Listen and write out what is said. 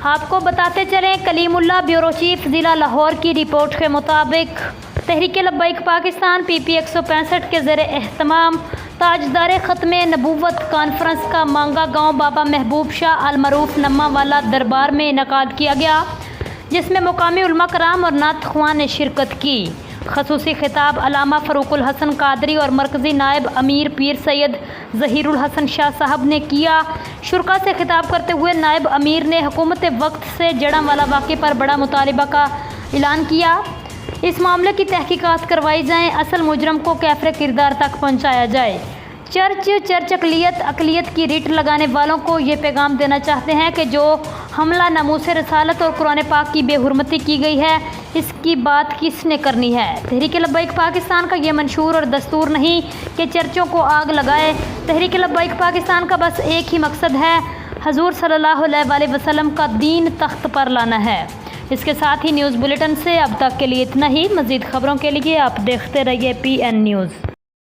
آپ کو بتاتے چلیں، کلیم اللہ بیورو چیف ضلع لاہور کی رپورٹ کے مطابق تحریک لبیک پاکستان پی پی 165 کے زیر اہتمام تاجدار ختم نبوت کانفرنس کا مانگا گاؤں بابا محبوب شاہ المعروف نمہ والا دربار میں انعقاد کیا گیا، جس میں مقامی علماء کرام اور نعت خواں نے شرکت کی۔ خصوصی خطاب علامہ فاروق الحسن قادری اور مرکزی نائب امیر پیر سید ظہیر الحسن شاہ صاحب نے کیا۔ شرکاء سے خطاب کرتے ہوئے نائب امیر نے حکومت وقت سے جڑاں والا واقعے پر بڑا مطالبہ کا اعلان کیا۔ اس معاملے کی تحقیقات کروائی جائیں، اصل مجرم کو کیفر کردار تک پہنچایا جائے۔ چرچ اقلیت کی ریٹ لگانے والوں کو یہ پیغام دینا چاہتے ہیں کہ جو حملہ ناموس رسالت اور قرآن پاک کی بے حرمتی کی گئی ہے، اس کی بات کس نے کرنی ہے؟ تحریک لبیک پاکستان کا یہ منشور اور دستور نہیں کہ چرچوں کو آگ لگائے۔ تحریک لبیک پاکستان کا بس ایک ہی مقصد ہے، حضور صلی اللہ علیہ وآلہ وسلم کا دین تخت پر لانا ہے۔ اس کے ساتھ ہی نیوز بلیٹن سے اب تک کے لیے اتنا ہی۔ مزید خبروں کے لیے آپ دیکھتے رہیے PN نیوز۔